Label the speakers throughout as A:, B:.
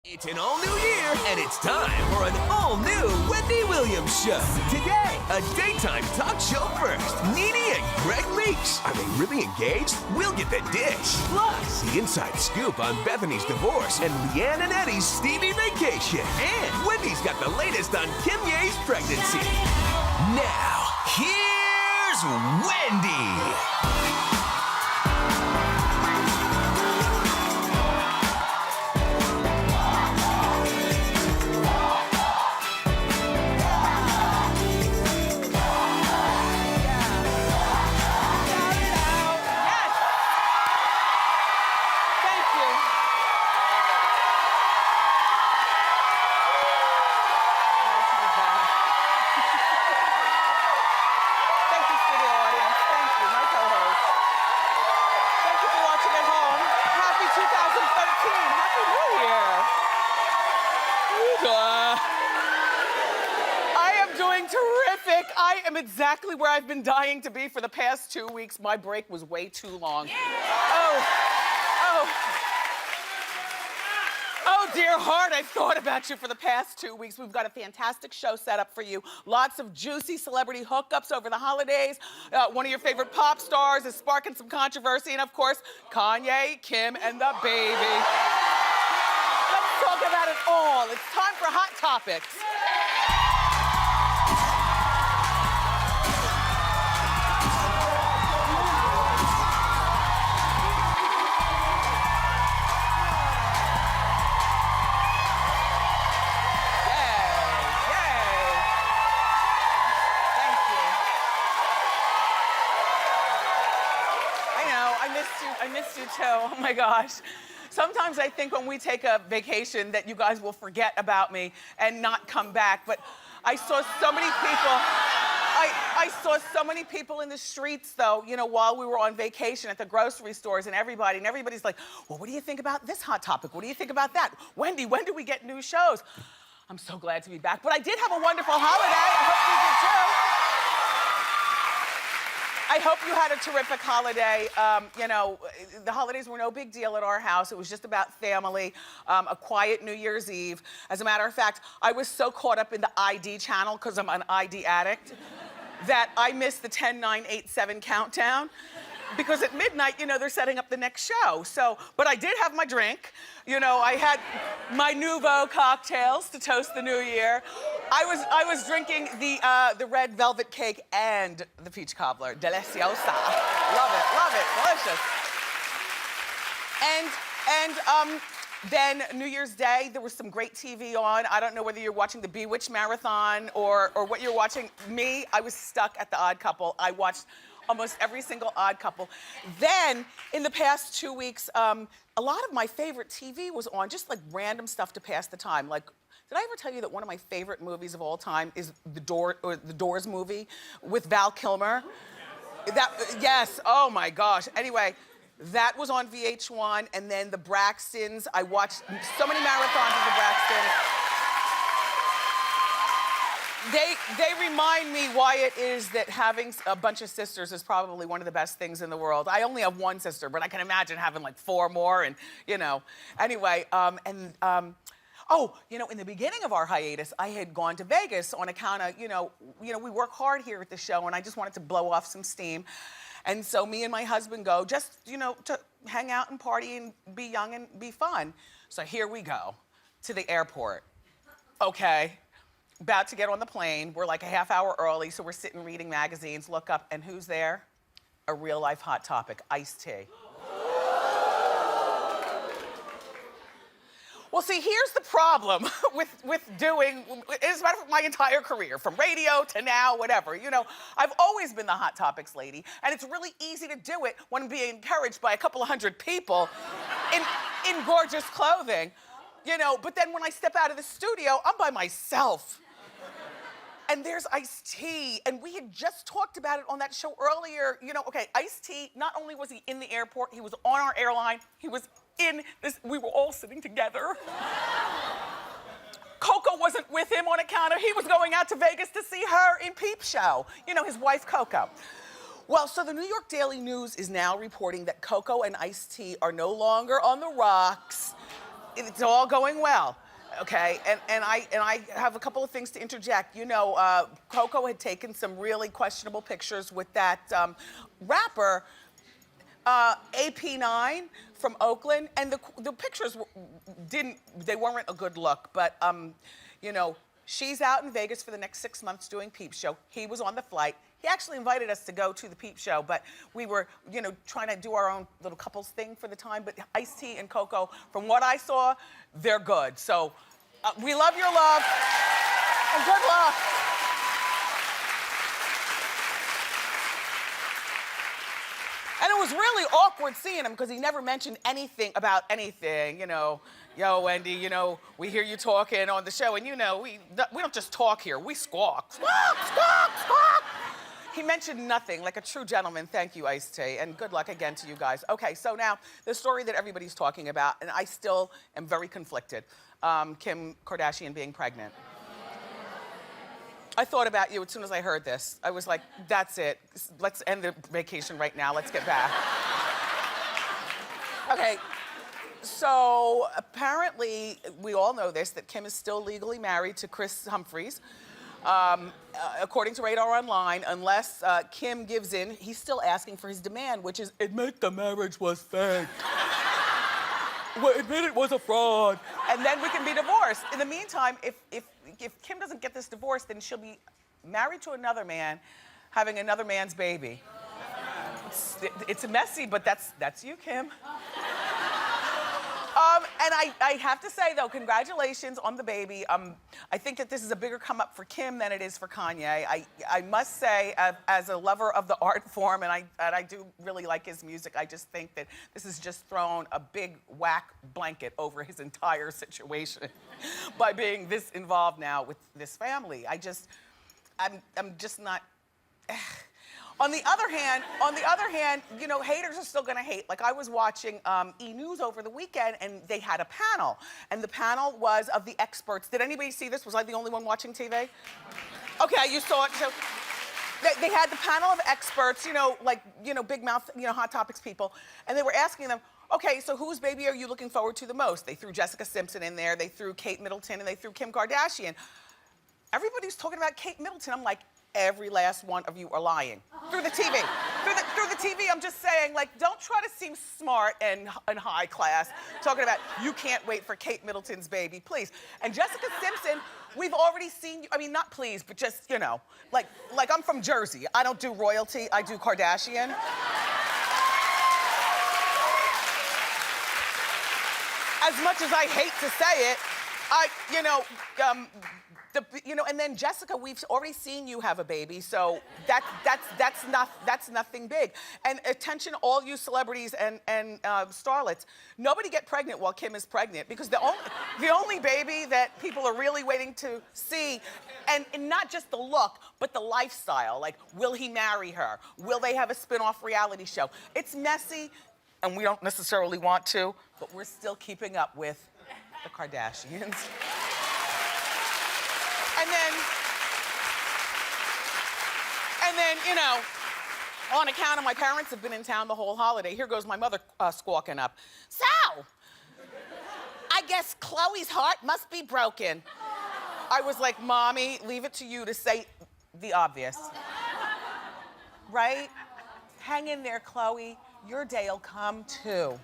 A: It's an all-new year, and it's time for an all-new Wendy Williams show. Today, a daytime talk show first. Nene and Greg Leakes. Are they really engaged? We'll get the dish. Plus, the inside scoop on Bethany's divorce and Leanne and Eddie's steamy vacation. And Wendy's got the latest on Kim Ye's pregnancy. Now, here's Wendy.
B: Terrific. I am exactly where I've been dying to be for the past 2 weeks. My break was way too long. Yeah. Oh, dear heart, I've thought about you for the past 2 weeks. We've got a fantastic show set up for you. Lots of juicy celebrity hookups over the holidays. One of your favorite pop stars is sparking some controversy. And of course, Kanye, Kim, and the baby. Let's talk about it all. It's time for Hot Topics. I missed you too, oh my gosh. Sometimes I think when we take a vacation that you guys will forget about me and not come back, but I saw so many people, I saw so many people in the streets though, you know, while we were on vacation at the grocery stores and everybody's like, well, what do you think about this hot topic? What do you think about that? Wendy, when do we get new shows? I'm so glad to be back, but I did have a wonderful holiday. I hope you did too. I hope you had a terrific holiday. You know, the holidays were no big deal at our house. It was just about family, a quiet New Year's Eve. As a matter of fact, I was so caught up in the ID channel, because I'm an ID addict, that I missed the 10, 9, 8, 7 countdown. Because at midnight, you know, they're setting up the next show. So, but I did have my drink. You know, I had my Nouveau cocktails to toast the new year. I was drinking the red velvet cake and the peach cobbler. Deliciosa. Love it, delicious. And then New Year's Day, there was some great TV on. I don't know whether you're watching the Bewitched Marathon or what you're watching. Me, I was stuck at The Odd Couple. I watched almost every single Odd Couple. Then, in the past 2 weeks, a lot of my favorite TV was on, just like random stuff to pass the time. Like, did I ever tell you that one of my favorite movies of all time is the Doors movie with Val Kilmer? Yes, oh my gosh. Anyway, that was on VH1, and then the Braxtons. I watched so many marathons of the Braxtons. They remind me why it is that having a bunch of sisters is probably one of the best things in the world. I only have one sister, but I can imagine having like 4 more and, you know. Anyway, oh, you know, in the beginning of our hiatus, I had gone to Vegas on account of, you know, we work hard here at the show, and I just wanted to blow off some steam. And so me and my husband go just, you know, to hang out and party and be young and be fun. So here we go to the airport. Okay. About to get on the plane. We're like a half hour early, so we're sitting reading magazines, look up, and who's there? A real life hot topic, iced tea. Well, see, here's the problem with doing, as a matter of fact, my entire career, from radio to now, whatever. You know, I've always been the hot topics lady, and it's really easy to do it when being encouraged by a couple of hundred people in gorgeous clothing. You know, but then when I step out of the studio, I'm by myself. And there's iced tea, and we had just talked about it on that show earlier. You know, okay, iced tea, not only was he in the airport, he was on our airline, he was in this, we were all sitting together. Coco wasn't with him on account of, he was going out to Vegas to see her in Peep Show. You know, his wife, Coco. Well, so the New York Daily News is now reporting that Coco and iced tea are no longer on the rocks. It's all going well. Okay, and I have a couple of things to interject. You know, Coco had taken some really questionable pictures with that rapper, AP9 from Oakland, and the pictures they weren't a good look, but you know, she's out in Vegas for the next 6 months doing Peep Show. He was on the flight. He actually invited us to go to the Peep Show, but we were, you know, trying to do our own little couples thing for the time. But Ice-T and Coco, from what I saw, they're good. So we love your love, and good luck. And it was really awkward seeing him because he never mentioned anything about anything, you know. Yo, Wendy, you know, we hear you talking on the show, and you know, we don't just talk here, we squawk. Squawk, squawk, squawk. He mentioned nothing, like a true gentleman. Thank you, Ice-T, and good luck again to you guys. Okay, so now, the story that everybody's talking about, and I still am very conflicted, Kim Kardashian being pregnant. I thought about you as soon as I heard this. I was like, that's it. Let's end the vacation right now. Let's get back. Okay, so apparently, we all know this, that Kim is still legally married to Chris Humphries. According to Radar Online, unless Kim gives in, he's still asking for his demand, which is, admit the marriage was fake. Admit it was a fraud. And then we can be divorced. In the meantime, if Kim doesn't get this divorce, then she'll be married to another man, having another man's baby. It's messy, but that's you, Kim. And I have to say, though, congratulations on the baby. I think that this is a bigger come up for Kim than it is for Kanye. I must say, as a lover of the art form, and I do really like his music, I just think that this has just thrown a big whack blanket over his entire situation by being this involved now with this family. I'm just not. On the other hand, you know, haters are still gonna hate. Like, I was watching E! News over the weekend, and they had a panel. And the panel was of the experts. Did anybody see this? Was I the only one watching TV? Okay, you saw it. So they had the panel of experts, you know, like, you know, big mouth, you know, Hot Topics people. And they were asking them, okay, so whose baby are you looking forward to the most? They threw Jessica Simpson in there, they threw Kate Middleton, and they threw Kim Kardashian. Everybody's talking about Kate Middleton. I'm like, every last one of you are lying. Through the TV. Through the TV, I'm just saying, like, don't try to seem smart and high class, talking about you can't wait for Kate Middleton's baby, please. And Jessica Simpson, we've already seen you, I mean, not please, but just, you know, like I'm from Jersey. I don't do royalty, I do Kardashian. As much as I hate to say it, and then Jessica, we've already seen you have a baby, so that's nothing big. And attention, all you celebrities and starlets, nobody get pregnant while Kim is pregnant, because the only baby that people are really waiting to see, and not just the look, but the lifestyle. Like, will he marry her? Will they have a spin-off reality show? It's messy, and we don't necessarily want to, but we're still keeping up with the Kardashians. And then, you know, on account of my parents have been in town the whole holiday, here goes my mother squawking up. So, I guess Chloe's heart must be broken. I was like, Mommy, leave it to you to say the obvious. Right? Hang in there, Chloe. Your day'll come too.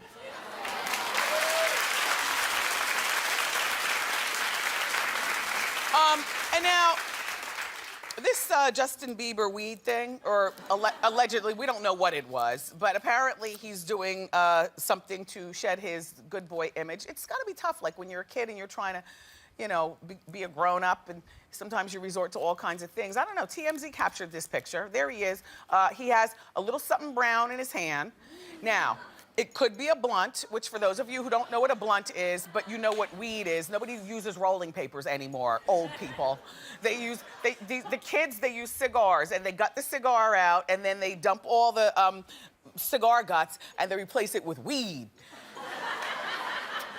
B: And now, this Justin Bieber weed thing, or allegedly, we don't know what it was, but apparently he's doing something to shed his good boy image. It's gotta be tough, like when you're a kid and you're trying to, you know, be a grown-up, and sometimes you resort to all kinds of things. I don't know, TMZ captured this picture. There he is. He has a little something brown in his hand. Now, it could be a blunt, which for those of you who don't know what a blunt is, but you know what weed is, nobody uses rolling papers anymore, old people. The kids, they use cigars, and they gut the cigar out, and then they dump all the cigar guts, and they replace it with weed.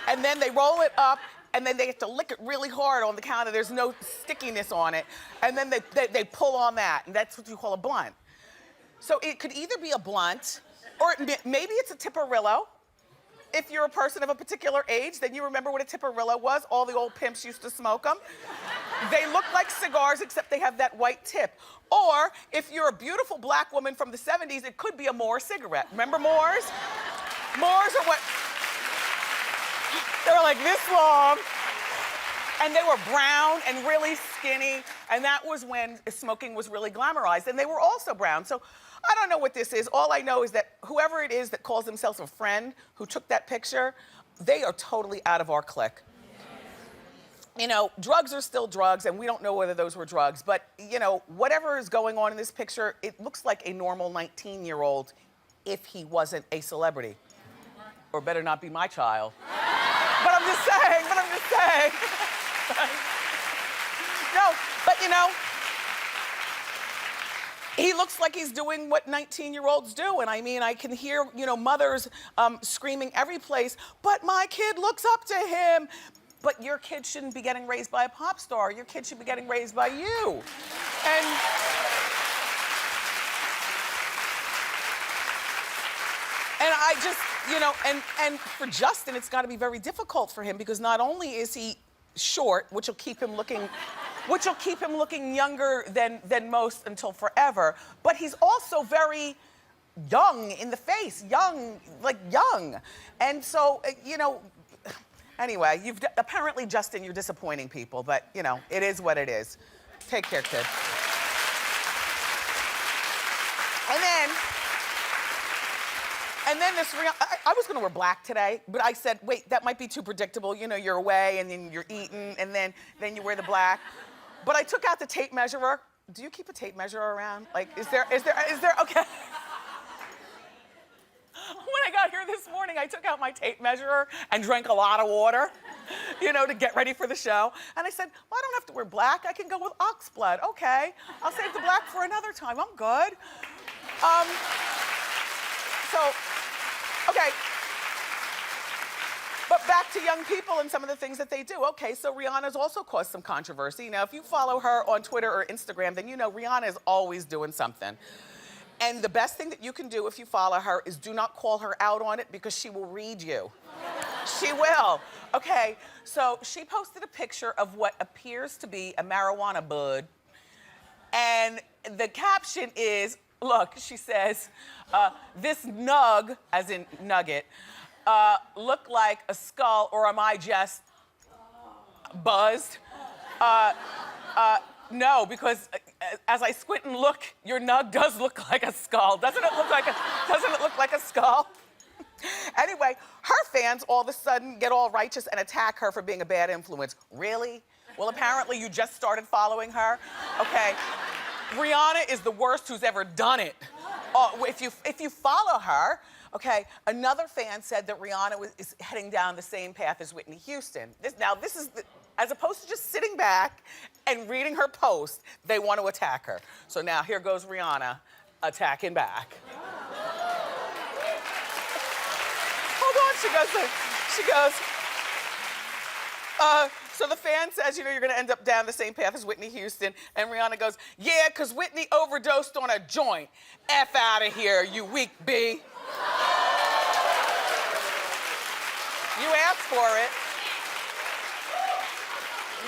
B: And then they roll it up, and then they have to lick it really hard on the counter. There's no stickiness on it. And then they pull on that, and that's what you call a blunt. So it could either be a blunt, or maybe it's a Tiparillo. if you're a person of a particular age, then you remember what a Tipperillo was. All the old pimps used to smoke them. They look like cigars, except they have that white tip. Or if you're a beautiful black woman from the 70s, it could be a Moore cigarette. Remember Moores? Moores are what, they were like this long. And they were brown and really skinny. And that was when smoking was really glamorized. And they were also brown. So I don't know what this is. All I know is that whoever it is that calls themselves a friend who took that picture, they are totally out of our clique. You know, drugs are still drugs, and we don't know whether those were drugs. But, you know, whatever is going on in this picture, it looks like a normal 19-year-old if he wasn't a celebrity. Or better not be my child. But I'm just saying. No, but you know, he looks like he's doing what 19-year-olds do. And I mean, I can hear, you know, mothers screaming every place, but my kid looks up to him. But your kid shouldn't be getting raised by a pop star. Your kid should be getting raised by you. And I just, you know, and for Justin, it's gotta be very difficult for him because not only is he short, which will keep him looking younger than most until forever, but he's also very young in the face, young. And so, you know, anyway, apparently, Justin, you're disappointing people, but you know, it is what it is. Take care, kid. And then this Rihanna, I was gonna wear black today, but I said, wait, that might be too predictable. You know, you're away and then you're eating and then you wear the black. But I took out the tape measurer. Do you keep a tape measurer around? Like, is there, okay. When I got here this morning, I took out my tape measurer and drank a lot of water, you know, to get ready for the show. And I said, well, I don't have to wear black. I can go with ox blood. Okay, I'll save the black for another time. I'm good. Okay. But back to young people and some of the things that they do. Okay, so Rihanna's also caused some controversy. Now, if you follow her on Twitter or Instagram, then you know Rihanna is always doing something. And the best thing that you can do if you follow her is do not call her out on it because she will read you. She will. Okay, so she posted a picture of what appears to be a marijuana bud. And the caption is, look, she says, this nug, as in nugget, look like a skull, or am I just buzzed? No, because as I squint and look, your nug does look like a skull. Doesn't it look like a skull? Anyway, her fans all of a sudden get all righteous and attack her for being a bad influence. Really? Well, apparently you just started following her. Okay. Rihanna is the worst who's ever done it. If you follow her, okay, another fan said that Rihanna is heading down the same path as Whitney Houston. This is as opposed to just sitting back and reading her post, they want to attack her. So now here goes Rihanna attacking back. Hold on, she goes, so the fan says, you know, you're gonna end up down the same path as Whitney Houston. And Rihanna goes, yeah, because Whitney overdosed on a joint. F out of here, you weak bee. You asked for it.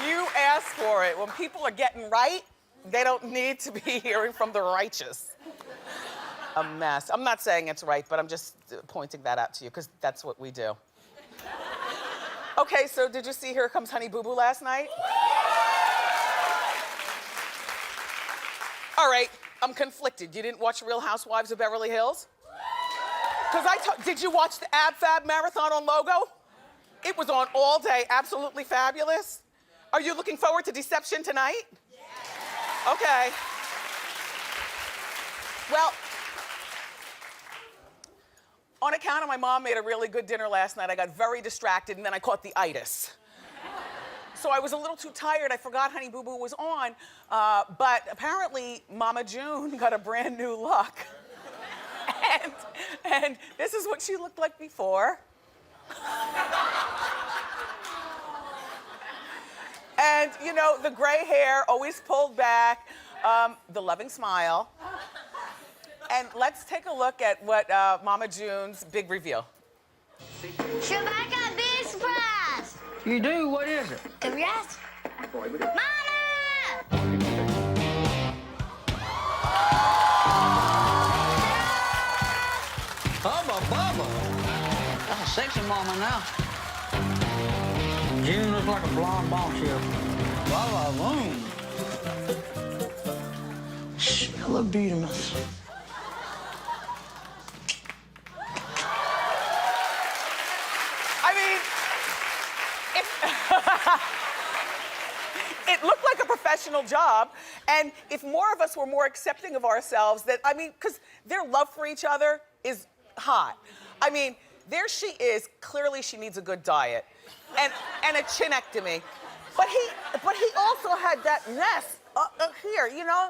B: You asked for it. When people are getting right, they don't need to be hearing from the righteous. A mess. I'm not saying it's right, but I'm just pointing that out to you because that's what we do. Okay, so did you see Here Comes Honey Boo Boo last night? All right, I'm conflicted. You didn't watch Real Housewives of Beverly Hills? Because did you watch the Ab Fab Marathon on Logo? It was on all day, absolutely fabulous. Are you looking forward to Deception tonight? Yeah. Okay. Well, on account of my mom made a really good dinner last night, I got very distracted and then I caught the itis. So I was a little too tired. I forgot Honey Boo Boo was on. But apparently, Mama June got a brand new look. And this is what she looked like before. And, you know, the gray hair always pulled back, the loving smile. And let's take a look at what Mama June's big reveal.
C: Shabbat got a big surprise.
D: You do? What is it?
C: Congrats. Mama!
D: Hubba bubba. That's a sexy mama now. June looks like a blonde bombshell. Blah, blah, boom. Smell of beautiness.
B: I mean, it looked like a professional job, and if more of us were more accepting of ourselves, that, I mean, because their love for each other is hot. I mean, there she is, clearly she needs a good diet, and a chinectomy. But he also had that mess here, you know?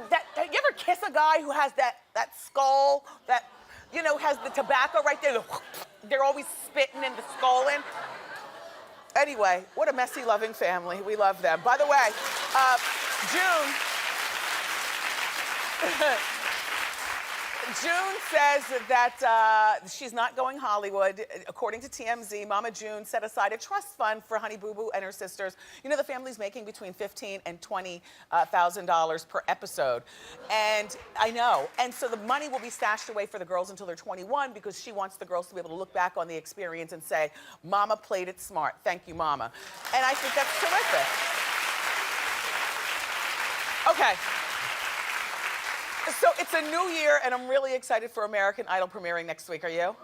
B: You ever kiss a guy who has that skull, that, you know, has the tobacco right there? They're always spitting in the skull in. Anyway, what a messy, loving family. We love them. By the way, June says that she's not going Hollywood. According to TMZ, Mama June set aside a trust fund for Honey Boo Boo and her sisters. You know, the family's making between $15,000 and $20,000 per episode. And I know. And so the money will be stashed away for the girls until they're 21 because she wants the girls to be able to look back on the experience and say, Mama played it smart. Thank you, Mama. And I think that's terrific. Okay. So it's a new year, and I'm really excited for American Idol premiering next week. Are you?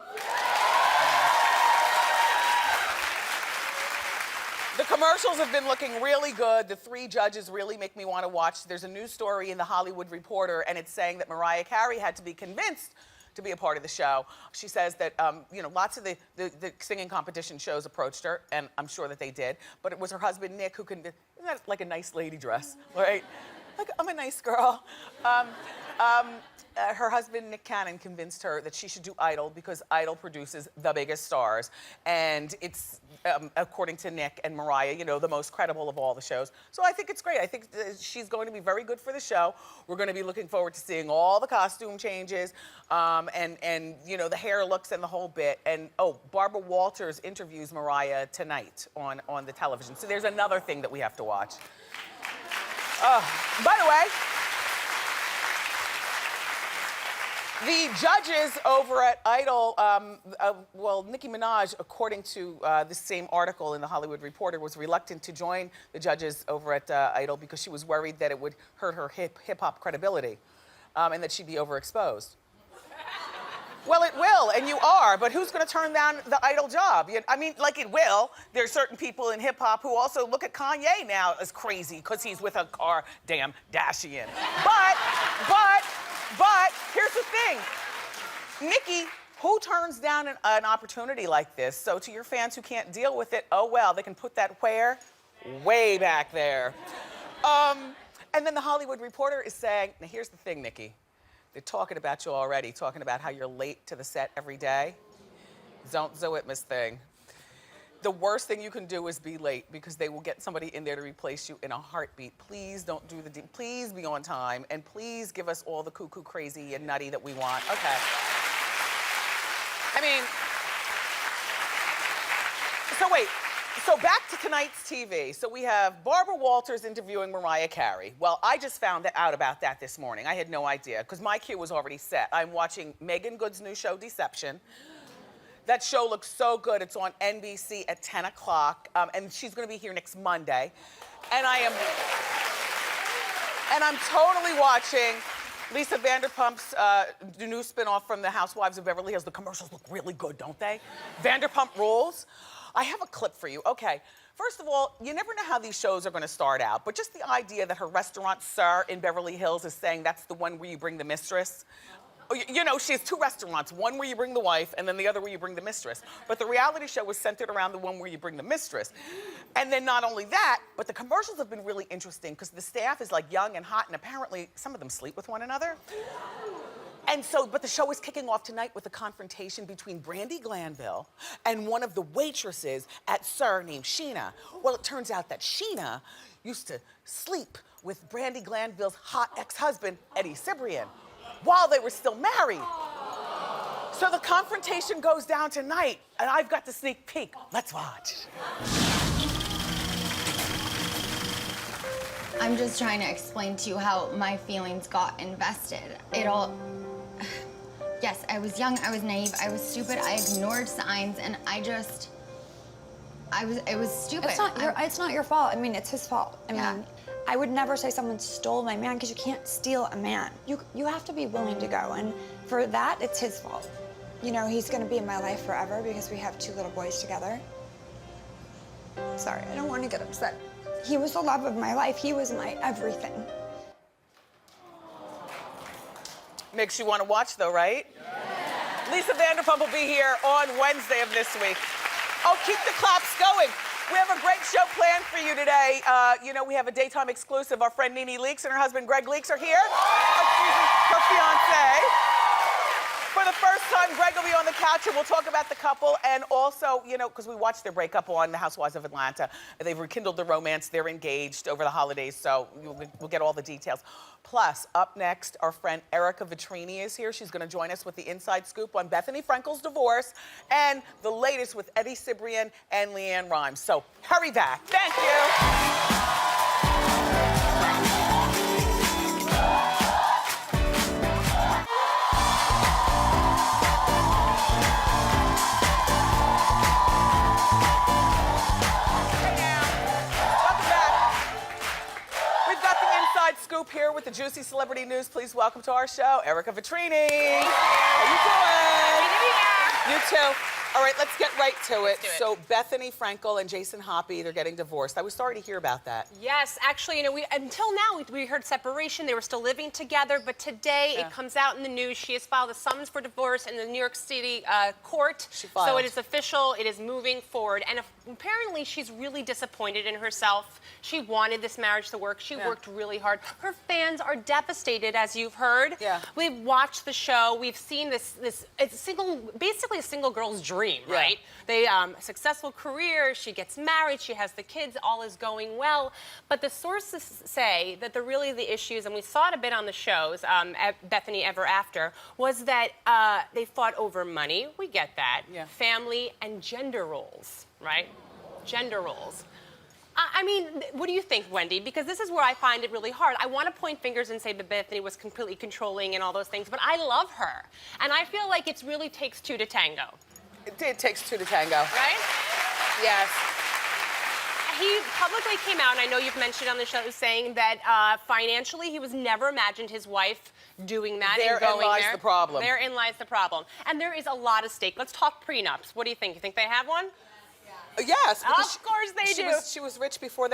B: The commercials have been looking really good. The 3 judges really make me want to watch. There's a news story in The Hollywood Reporter, and it's saying that Mariah Carey had to be convinced to be a part of the show. She says that, you know, lots of the singing competition shows approached her, and I'm sure that they did, but it was her husband, Nick, who isn't that like a nice lady dress, right? Like, I'm a nice girl. Her husband, Nick Cannon, convinced her that she should do Idol because Idol produces the biggest stars. And it's, according to Nick and Mariah, you know, the most credible of all the shows. So I think it's great. I think she's going to be very good for the show. We're going to be looking forward to seeing all the costume changes and you know, the hair looks and the whole bit. And, oh, Barbara Walters interviews Mariah tonight on the television. So there's another thing that we have to watch. By the way, the judges over at Idol, well, Nicki Minaj, according to this same article in The Hollywood Reporter, was reluctant to join the judges over at Idol because she was worried that it would hurt her hip-hop credibility and that she'd be overexposed. Well, it will, and you are, but who's gonna turn down the Idol job? I mean, like, it will. There's certain people in hip-hop who also look at Kanye now as crazy because he's with a Kardashian. But here's the thing. Nicki, who turns down an opportunity like this? So to your fans who can't deal with it, oh well, they can put that where? Way back there. And then The Hollywood Reporter is saying, now here's the thing, Nicki. They're talking about you already, talking about how you're late to the set every day. Don't do it, Miss Thing. The worst thing you can do is be late because they will get somebody in there to replace you in a heartbeat. Please don't do please be on time, and please give us all the cuckoo, crazy, and nutty that we want. Okay. I mean, so wait. So back to tonight's TV. So we have Barbara Walters interviewing Mariah Carey. Well, I just found out about that this morning. I had no idea, because my cue was already set. I'm watching Megan Good's new show, Deception. That show looks so good. It's on NBC at 10 o'clock, and she's gonna be here next Monday. And I'm totally watching Lisa Vanderpump's new spinoff from the Housewives of Beverly Hills. The commercials look really good, don't they? Vanderpump Rules. I have a clip for you. Okay, first of all, you never know how these shows are gonna start out, but just the idea that her restaurant, Sir, in Beverly Hills is saying that's the one where you bring the mistress. You know, she has 2 restaurants, one where you bring the wife and then the other where you bring the mistress. But the reality show was centered around the one where you bring the mistress. And then not only that, but the commercials have been really interesting because the staff is like young and hot, and apparently some of them sleep with one another. And so, but the show is kicking off tonight with a confrontation between Brandi Glanville and one of the waitresses at Sir named Sheena. Well, it turns out that Sheena used to sleep with Brandi Glanville's hot ex-husband, Eddie Cibrian, while they were still married. So the confrontation goes down tonight, and I've got the sneak peek. Let's watch.
E: I'm just trying to explain to you how my feelings got invested. It all... Yes, I was young, I was naive, I was stupid, I ignored signs, and it was stupid.
F: It's not your fault. I mean, it's his fault. I
E: Yeah.
F: mean, I would never say someone stole my man, because you can't steal a man. You have to be willing to go, and for that, it's his fault. You know, he's gonna be in my life forever because we have 2 little boys together. Sorry, I don't want to get upset. He was the love of my life. He was my everything.
B: Makes you want to watch, though, right? Lisa Vanderpump will be here on Wednesday of this week. Oh, keep the claps going. We have a great show planned for you today. You know, we have a daytime exclusive. Our friend Nene Leakes and her husband Gregg Leakes are here. Her fiance. For the first time, Gregg will be on the couch, and we'll talk about the couple, and also, you know, because we watched their breakup on The Housewives of Atlanta. They've rekindled the romance. They're engaged over the holidays, so we'll get all the details. Plus, up next, our friend Erica Vetrini is here. She's going to join us with the inside scoop on Bethany Frankel's divorce and the latest with Eddie Cibrian and Leanne Rimes. So hurry back. Thank you. Scoop here with the juicy celebrity news. Please welcome to our show, Erica Vetrini. How you doing? You too. All right, let's get right to it. So Bethany Frankel and Jason Hoppy, they're getting divorced. I was sorry to hear about that.
G: Yes, actually, you know, until now we heard separation. They were still living together, but today it comes out in the news. She has filed a summons for divorce in the New York City court.
B: She filed.
G: So it is official. It is moving forward, and apparently she's really disappointed in herself. She wanted this marriage to work. She worked really hard. Her fans are devastated, as you've heard.
B: Yeah.
G: We've watched the show. We've seen it's basically a single girl's dream. Right? They successful career, she gets married, she has the kids, all is going well. But the sources say that really the issues, and we saw it a bit on the shows, at Bethany Ever After, was that they fought over money. We get that. Yeah. Family and gender roles, right? Gender roles. I mean, what do you think, Wendy? Because this is where I find it really hard. I want to point fingers and say that Bethany was completely controlling and all those things, but I love her. And I feel like it really takes 2 to tango.
B: It takes 2 to tango.
G: Right?
B: Yes.
G: He publicly came out, and I know you've mentioned on the show, saying that financially he was never imagined his wife doing that and going there. Therein lies
B: the problem.
G: Therein lies the problem. And there is a lot at stake. Let's talk prenups. What do you think? You think they have one?
B: Yes.
G: Of course they do.
B: She was rich before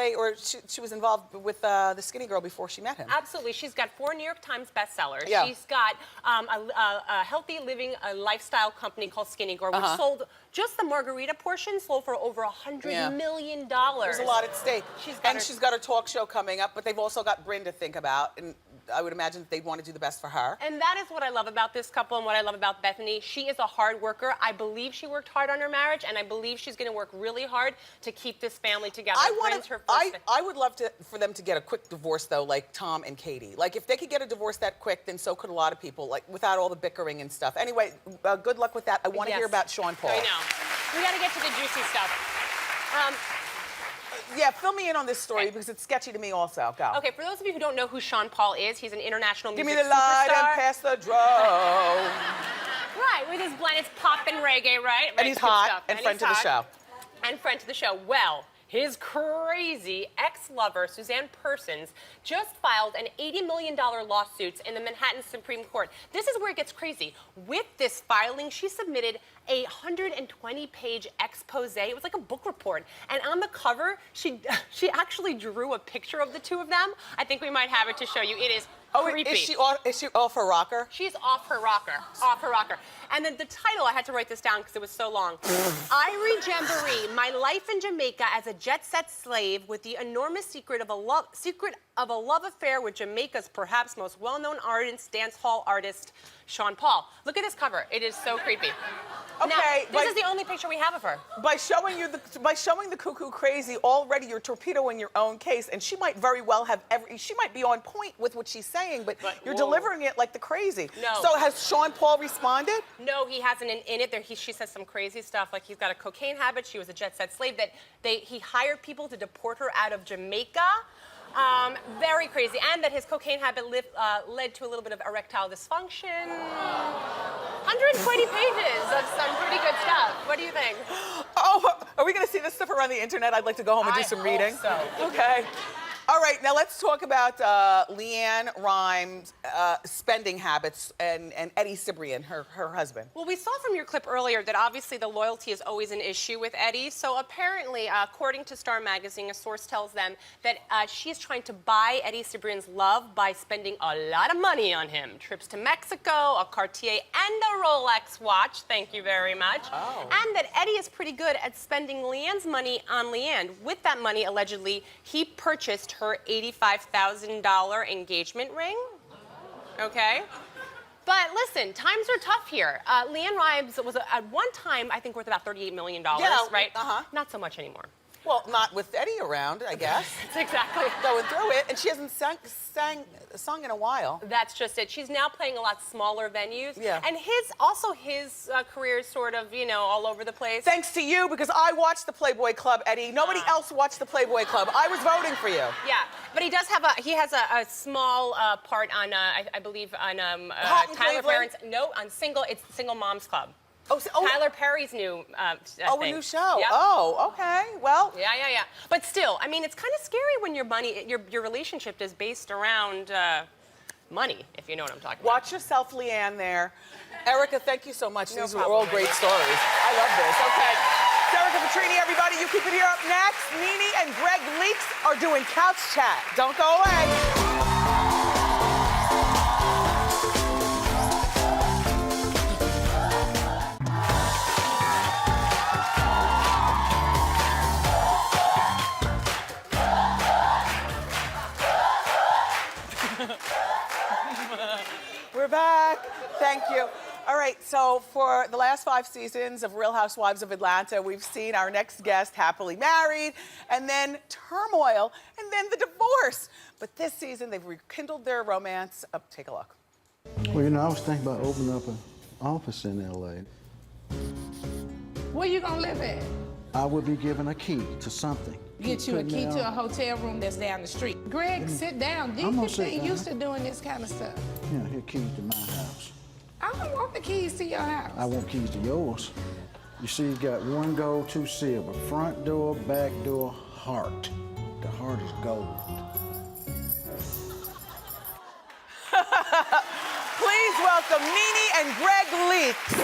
B: she was involved with the skinny girl before she met him.
G: Absolutely. She's got 4 New York Times bestsellers.
B: Yeah.
G: She's got a healthy living lifestyle company called Skinny Girl, which sold, just the margarita portion sold for over $100 million.
B: There's a lot at stake. She's got a talk show coming up, but they've also got Bryn to think about. And I would imagine that they'd want to do the best for her.
G: And that is what I love about this couple and what I love about Bethany. She is a hard worker. I believe she worked hard on her marriage, and I believe she's going to work really hard to keep this family together.
B: I would love for them to get a quick divorce, though, like Tom and Katie. Like, if they could get a divorce that quick, then so could a lot of people, like, without all the bickering and stuff. Anyway, good luck with that. I want to hear about Sean Paul.
G: I know. We got to get to the juicy stuff.
B: Yeah, fill me in on this story because it's sketchy to me also. Go.
G: Okay, for those of you who don't know who Sean Paul is, he's an international music superstar.
B: Give me the light and pass the drone.
G: Right, with his blend, it's pop and reggae, right?
B: And he's hot and friend to the show.
G: And friend to the show. Well, his crazy ex-lover, Suzanne Persons, just filed an $80 million lawsuit in the Manhattan Supreme Court. This is where it gets crazy. With this filing, she submitted a 120-page expose. It was like a book report. And on the cover, she actually drew a picture of the 2 of them. I think we might have it to show you. It is creepy.
B: Is she off her rocker?
G: She's off her rocker. Off her rocker. And then the title, I had to write this down because it was so long. Irie Jamboree, my life in Jamaica as a jet-set slave with the enormous secret of a love affair with Jamaica's perhaps most well-known artist, dance hall artist, Sean Paul. Look at this cover. It is so creepy.
B: Okay,
G: now, this is the only picture we have of her.
B: By showing the cuckoo crazy, already you're torpedoing your own case, and she might very well have she might be on point with what she's saying, but you're delivering it like the crazy.
G: No.
B: So has Sean Paul responded?
G: No, he hasn't. In it, she says some crazy stuff, like he's got a cocaine habit. She was a jet set slave. That he hired people to deport her out of Jamaica. Very crazy, and that his cocaine habit led to a little bit of erectile dysfunction. 120 pages of some pretty good stuff. What do you think?
B: Oh, are we going to see this stuff around the internet? I'd like to go home and do some reading.
G: So.
B: Okay. All right, now let's talk about LeAnn Rimes' spending habits and Eddie Cibrian, her husband.
G: Well, we saw from your clip earlier that obviously the loyalty is always an issue with Eddie. So apparently, according to Star Magazine, a source tells them that she's trying to buy Eddie Cibrian's love by spending a lot of money on him. Trips to Mexico, a Cartier, and a Rolex watch. Thank you very much.
B: Oh.
G: And that Eddie is pretty good at spending LeAnn's money on LeAnn. With that money, allegedly, he purchased her $85,000 engagement ring. Okay? But listen, times are tough here. LeAnn Rimes was at one time, I think, worth about $38 million, right? Not so much anymore.
B: Well, not with Eddie around, I guess.
G: That's exactly.
B: Going through it, and she hasn't sung in a while.
G: That's just it. She's now playing a lot smaller venues.
B: Yeah.
G: And his career is sort of, all over the place.
B: Thanks to you, because I watched the Playboy Club, Eddie. Nobody else watched the Playboy Club. I was voting for you.
G: Yeah, but he has a small part on, I believe, on Tyler Perry's, on Single, it's the Single Moms Club. Tyler Perry's new thing.
B: A new show.
G: Yep.
B: Oh, okay. Well.
G: Yeah. But still, I mean, it's kind of scary when your relationship is based around money, if you know what I'm talking about.
B: Watch yourself, LeAnn, there. Erica, thank you so much.
G: No
B: These were
G: problem.
B: all great stories. I love this. Okay. Erica Petrini, everybody, you keep it here. Up next, Nene and Greg Leakes are doing Couch Chat. Don't go away. We're back. Thank you. All right, so for the last 5 seasons of Real Housewives of Atlanta, we've seen our next guest happily married, and then turmoil, and then the divorce. But this season, they've rekindled their romance. Take a look.
H: Well, I was thinking about opening up an office in L.A.
I: Where you gonna live at?
H: I would be given a key to something.
I: Get you a key to a hotel room that's down the street. Greg, sit down.
H: I'm gonna
I: You
H: sit down.
I: used to doing this kind of stuff.
H: Yeah, here, keys to my house.
I: I don't want the keys to your house.
H: I want keys to yours. You see, you got 1 gold, 2 silver. Front door, back door, heart. The heart is gold.
B: Please welcome Nene and Greg Leakes.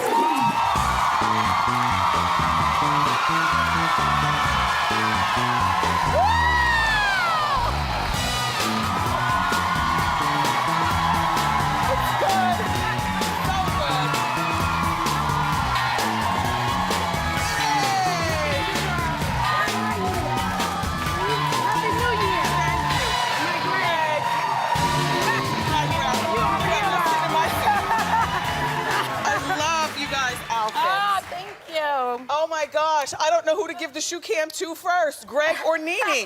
B: Oh my gosh, I don't know who to give the shoe cam to first, Greg or Nene.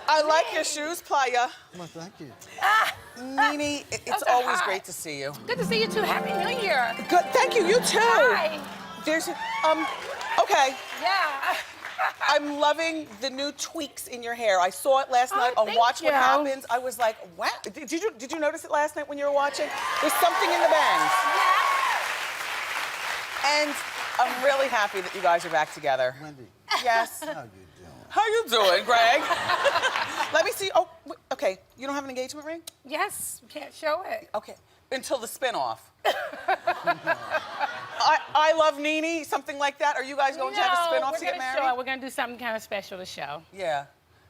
B: I like your shoes, Playa.
H: Well, thank you.
B: Nene, it's always great to see you.
I: Good to see you too. Happy New Year.
B: Good, thank you, you too.
I: Hi.
B: There's, okay.
I: Yeah.
B: I'm loving the new tweaks in your hair. I saw it last night on
I: thank
B: Watch What
I: you.
B: Happens. I was like, wow. Did you notice it last night when you were watching? There's something in the bangs. And I'm really happy that you guys are back together.
H: Wendy.
B: Yes.
H: How you doing?
B: How you doing, Greg? Let me see. Oh, okay. You don't have an engagement ring?
I: Yes, can't show it.
B: Okay. Until the spin-off. I love Nene, something like that. Are you guys going to have a spin-off to get married?
I: We're gonna do something kind of special to show.
B: Yeah.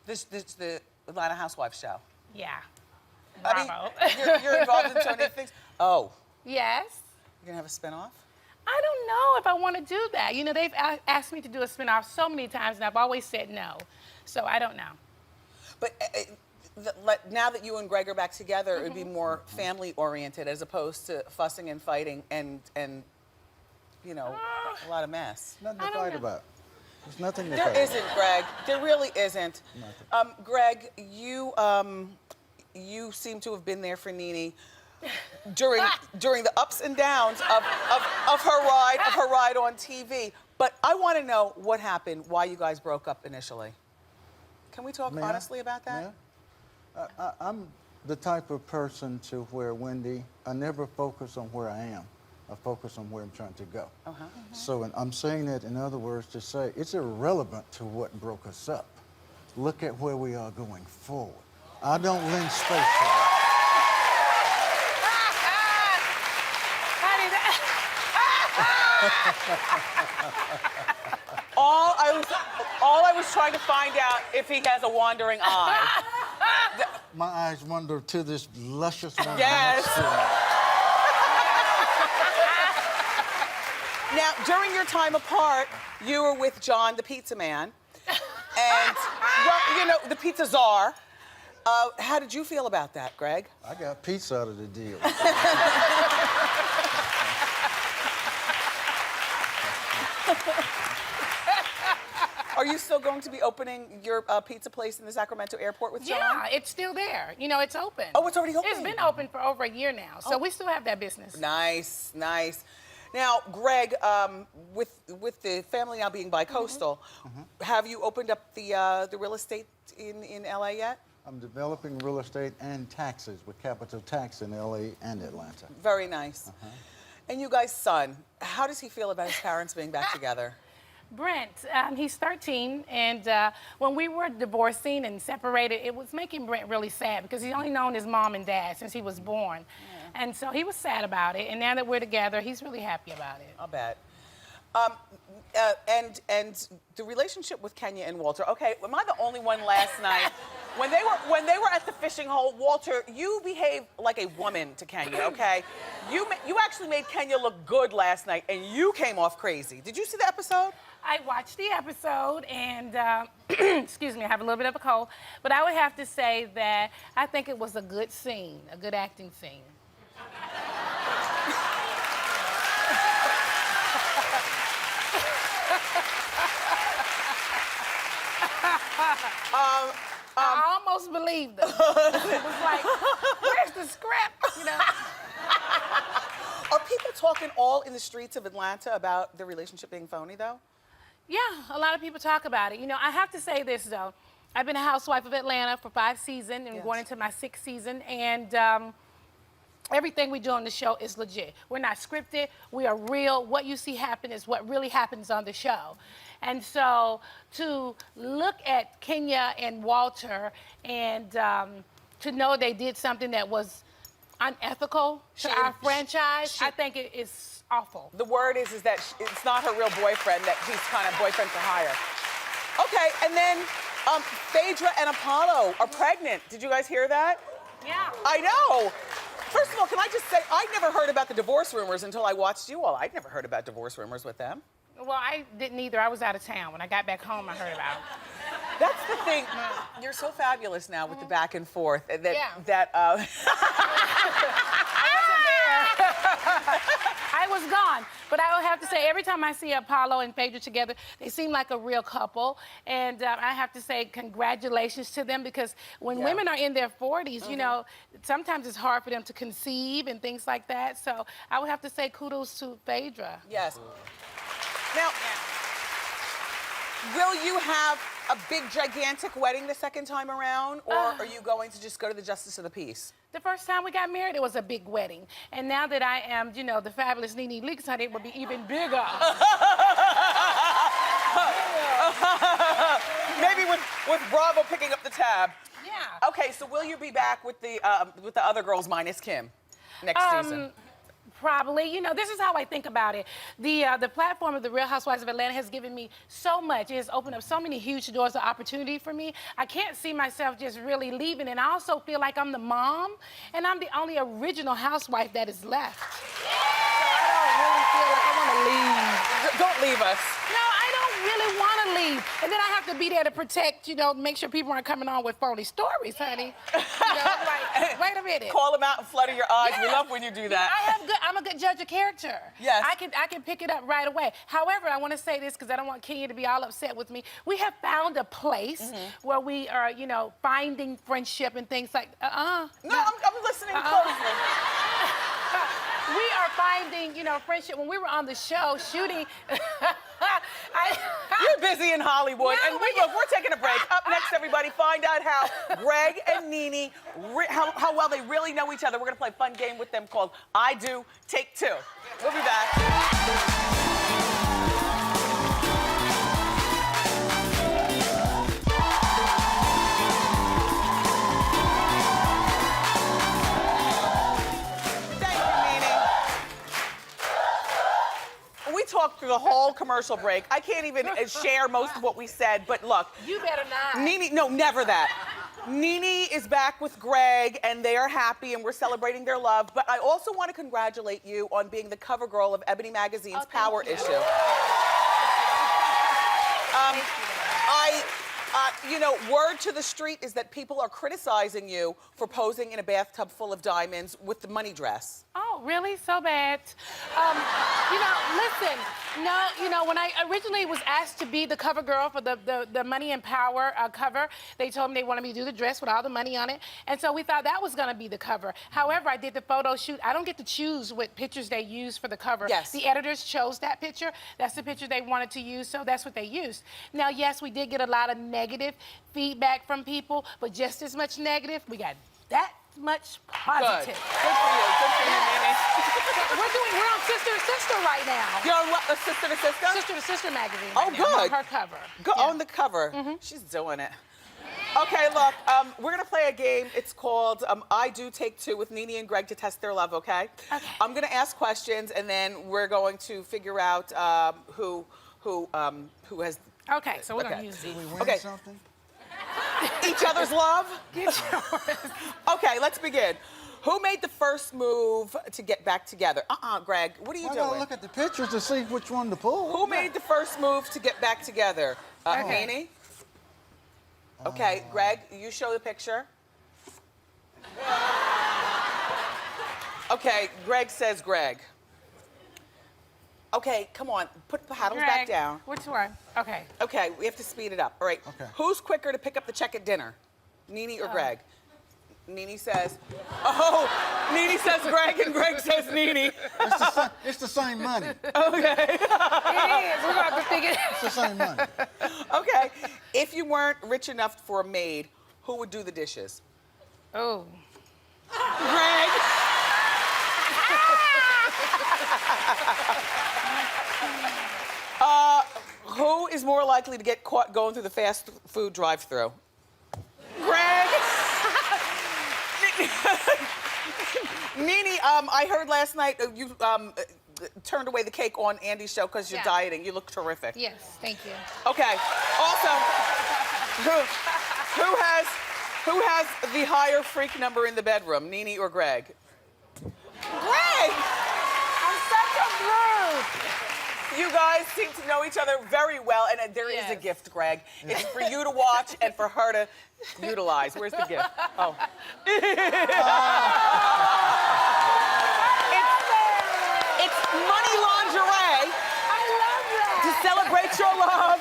B: This the Atlanta Housewives show.
I: Yeah.
B: I
I: Bravo.
B: mean, you're involved in so many things. Oh.
I: Yes.
B: You're gonna have a spin-off?
I: I don't know if I want to do that. You know, they've asked me to do a spin-off so many times, and I've always said no. So I don't know.
B: But now that you and Gregg are back together, it would be more family-oriented as opposed to fussing and fighting and you know, a lot of mess.
H: Nothing to fight about. There's nothing to
B: There
H: fight about.
B: isn't, Gregg. There really isn't. Gregg, you seem to have been there for Nene during the ups and downs of her ride on TV. But I want to know what happened, why you guys broke up initially. Can we talk honestly about that?
H: Yeah. I'm the type of person to where, Wendy, I never focus on where I am. I focus on where I'm trying to go. So I'm saying that, in other words, to say it's irrelevant to what broke us up. Look at where we are going forward. I don't lend space to that.
B: All I was trying to find out if he has a wandering eye.
H: My eyes wander to this luscious woman.
B: Yes. Now, during your time apart, you were with John, the pizza man, and, well, you know, the pizza czar. How did you feel about that, Gregg?
H: I got pizza out of the deal.
B: Are you still going to be opening your pizza place in the Sacramento airport with John?
I: Yeah, it's still there. You know, it's open.
B: Oh, it's already open?
I: It's been open for over a year now, so we still have that business.
B: Nice, nice. Now, Gregg, with the family now being bi-coastal, have you opened up the real estate in LA yet?
H: I'm developing real estate and taxes with capital tax in LA and Atlanta.
B: Very nice. And you guys' son, how does he feel about his parents being back together?
I: Brent, he's 13, and when we were divorcing and separated, it was making Brent really sad because he's only known his mom and dad since he was born. And so he was sad about it, and now that we're together, he's really happy about it.
B: I'll bet. And the relationship with Kenya and Walter. Okay, am I the only one last night? When they were at the fishing hole, Walter, you behaved like a woman to Kenya, okay? You actually made Kenya look good last night, and you came off crazy. Did you see the episode?
I: I watched the episode, and excuse me, I have a little bit of a cold, but I would have to say that I think it was a good scene, a good acting scene. I almost believed them. It was like, where's the script? You know?
B: Are people talking all in the streets of Atlanta about the relationship being phony, though?
I: Yeah, a lot of people talk about it. You know, I have to say this, though. I've been a housewife of Atlanta for 5 seasons and going into my 6th season, and everything we do on the show is legit. We're not scripted. We are real. What you see happen is what really happens on the show. And so to look at Kenya and Walter and to know they did something that was unethical to our franchise, I think it is awful.
B: The word is that it's not her real boyfriend, that he's kind of boyfriend for hire. Okay, and then Phaedra and Apollo are pregnant. Did you guys hear that?
I: Yeah.
B: I know. First of all, can I just say, I never heard about the divorce rumors until I watched you all. I'd never heard about divorce rumors with them.
I: Well, I didn't either. I was out of town. When I got back home, I heard about it.
B: That's the thing. You're so fabulous now with the back and forth.
I: I wasn't
B: there.
I: I was gone. But I will have to say, every time I see Apollo and Phaedra together, they seem like a real couple. And I have to say congratulations to them, because when women are in their 40s, you know, sometimes it's hard for them to conceive and things like that. So I would have to say kudos to Phaedra.
B: Yes. Now, will you have a big, gigantic wedding the second time around, or are you going to just go to the Justice of the Peace?
I: The first time we got married, it was a big wedding. And now that I am, you know, the fabulous Nene Leakes, honey, it will be even bigger.
B: Maybe with Bravo picking up the tab.
I: Yeah.
B: Okay, so will you be back with the other girls minus Kim next season?
I: Probably. You know, this is how I think about it. The platform of the Real Housewives of Atlanta has given me so much. It has opened up so many huge doors of opportunity for me. I can't see myself just really leaving. And I also feel like I'm the mom, and I'm the only original housewife that is left. So I don't really feel like I want to leave.
B: Don't leave us.
I: No, I don't really want to leave. And then I have to be there to protect, you know, make sure people aren't coming on with phony stories, honey. You know, like, wait a minute.
B: Call them out and flutter your eyes. We
I: Yes.
B: love when you do that.
I: I'm a good judge of character.
B: Yes.
I: I can pick it up right away. However, I want to say this because I don't want Kenya to be all upset with me. We have found a place where we are, you know, finding friendship and things like,
B: No, I'm listening closely.
I: We are finding, you know, friendship. When we were on the show shooting,
B: You're busy in Hollywood.
I: No,
B: And we're taking a break. Up next, everybody, find out how Gregg and Nene, how well they really know each other. We're going to play a fun game with them called I Do, Take Two. We'll be back. We talked through the whole commercial break. I can't even share most of what we said, but look.
I: You better not.
B: Nene, no, never that. Nene is back with Gregg, and they are happy, and we're celebrating their love. But I also want to congratulate you on being the cover girl of Ebony Magazine's Power issue. You know, word to the street is that people are criticizing you for posing in a bathtub full of diamonds with the money dress.
I: Oh, really? So bad. You know, listen. No, you know, when I originally was asked to be the cover girl for the Money and Power cover, they told me they wanted me to do the dress with all the money on it. And so we thought that was going to be the cover. However, I did the photo shoot. I don't get to choose what pictures they use for the cover.
B: Yes.
I: The editors chose that picture. That's the picture they wanted to use, so that's what they used. Now, yes, we did get a lot of negative feedback from people, but just as much negative, we got that much positive.
B: Good for you. Good for you, Nene.
I: We're on Sister to Sister right now.
B: You're on what? Sister to Sister?
I: Sister to Sister magazine.
B: Oh,
I: right now. I'm
B: good.
I: on her cover.
B: Go
I: Yeah.
B: on the cover. She's doing it. Okay, look, we're gonna play a game. It's called I Do Take Two with Nene and Greg to test their love, okay?
I: Okay.
B: I'm gonna ask questions, and then we're going to figure out who has
I: Okay, so we're gonna
B: Okay.
I: use
H: Do
I: these.
H: we win
B: Okay.
H: something?
B: each other's love.
I: Get yours.
B: Okay, let's begin. Who made the first move to get back together? Greg, what are you
H: I
B: doing?
H: gotta look at the pictures to see which one to pull.
B: Who made the first move to get back together?
I: Okay.
B: Nene? Okay, Greg, you show the picture. Okay, Greg says Greg. Okay, come on, put the paddles back
I: Greg,
B: down.
I: Which one? Okay.
B: Okay, we have to speed it up. All right.
H: Okay.
B: Who's quicker to pick up the check at dinner? Nene or Greg? Nene says, Nene says Greg and Greg says Nene.
H: It's the same money.
B: Okay.
I: It is. We're gonna have to figure it out.
H: It's the same money.
B: Okay. If you weren't rich enough for a maid, who would do the dishes?
I: Oh.
B: Greg. Who is more likely to get caught going through the fast food drive-thru? Greg. Nene, I heard last night you turned away the cake on Andy's show because you're dieting. You look terrific.
I: Yes, thank you.
B: Okay. Also, who has the higher freak number in the bedroom, Nene or Greg? Greg!
I: I'm such a brute.
B: You guys seem to know each other very well, and there is a gift, Greg. It's for you to watch and for her to utilize. Where's the gift? Oh. It's money lingerie.
I: I love that.
B: To celebrate your love.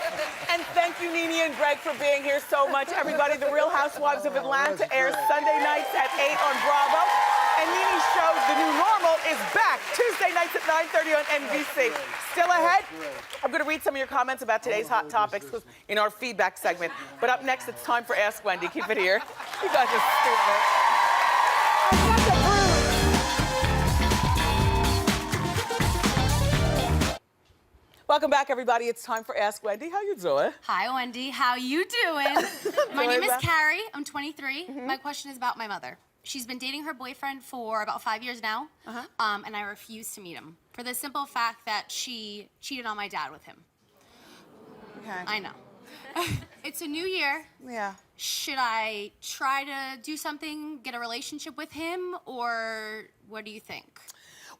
B: And thank you, Nene and Greg, for being here so much. Everybody, The Real Housewives of Atlanta airs Sunday nights at 8 on Bravo. And Nene's show, The New Normal, is back Tuesday nights at 9:30 on NBC. Still ahead? I'm going to read some of your comments about today's hot topics in our feedback segment. But up next, it's time for Ask Wendy. Keep it here. You guys are stupid. I'm such a brute. Welcome back, everybody. It's time for Ask Wendy. How you doing?
J: Hi, Wendy. How you doing? My name is
B: well.
J: Carrie. I'm 23. My question is about my mother. She's been dating her boyfriend for about 5 years now, and I refuse to meet him for the simple fact that she cheated on my dad with him.
B: Okay.
J: I know. It's a new year.
B: Yeah.
J: Should I try to do something, get a relationship with him, or what do you think?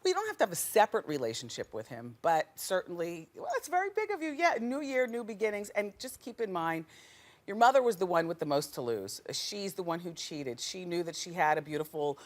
B: Well, you don't have to have a separate relationship with him, but certainly, well, it's very big of you. Yeah, new year, new beginnings, and just keep in mind, your mother was the one with the most to lose. She's the one who cheated. She knew that she had a beautiful,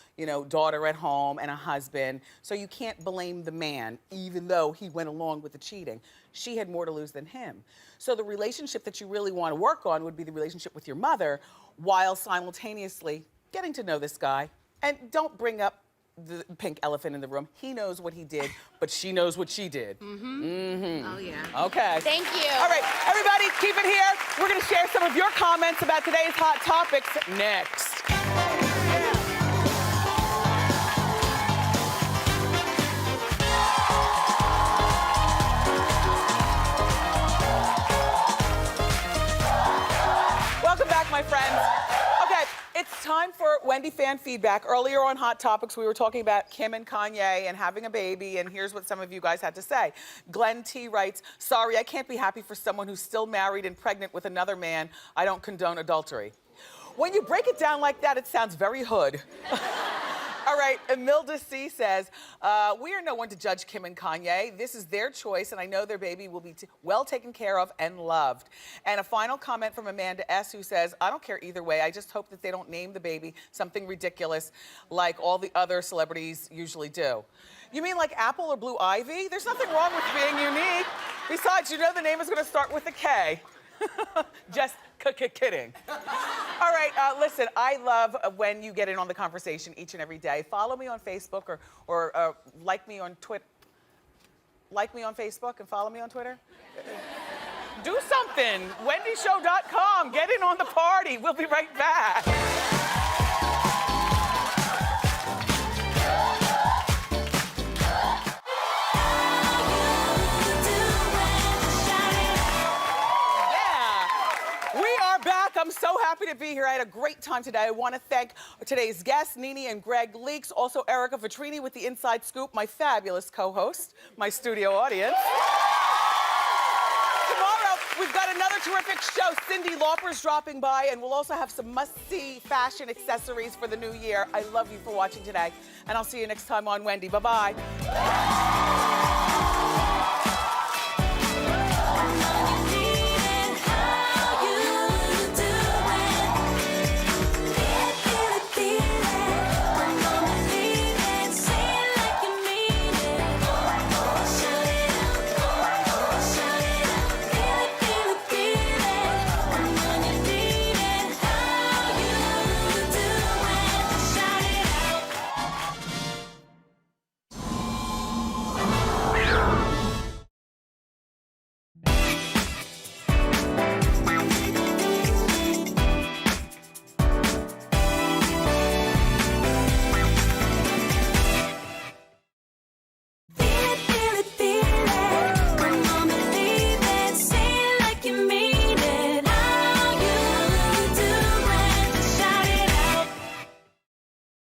B: daughter at home and a husband. So you can't blame the man, even though he went along with the cheating. She had more to lose than him. So the relationship that you really want to work on would be the relationship with your mother, while simultaneously getting to know this guy. And don't bring up the pink elephant in the room. He knows what he did, but she knows what she did.
J: Oh, yeah.
B: Okay.
J: Thank you.
B: All right, everybody, keep it here. We're going to share some of your comments about today's hot topics next. Welcome back, my friends. Okay, it's time for Wendy fan feedback. Earlier on Hot Topics, we were talking about Kim and Kanye and having a baby, and here's what some of you guys had to say. Glenn T writes, sorry, I can't be happy for someone who's still married and pregnant with another man. I don't condone adultery. When you break it down like that, it sounds very hood. All right, Emilda C says, we are no one to judge Kim and Kanye. This is their choice, and I know their baby will be well taken care of and loved. And a final comment from Amanda S, who says, I don't care either way. I just hope that they don't name the baby something ridiculous like all the other celebrities usually do. You mean like Apple or Blue Ivy? There's nothing wrong with being unique. Besides, the name is going to start with a K. Just kidding. All right, listen, I love when you get in on the conversation each and every day. Follow me on Facebook or like me on Twitter. Like me on Facebook and follow me on Twitter? Do something. WendyShow.com. Get in on the party. We'll be right back. I'm so happy to be here. I had a great time today. I want to thank today's guests, Nene and Greg Leakes, also Erica Vetrini with the Inside Scoop, my fabulous co-host, my studio audience. Tomorrow, we've got another terrific show. Cyndi Lauper's dropping by, and we'll also have some must-see fashion accessories for the new year. I love you for watching today, and I'll see you next time on Wendy. Bye-bye.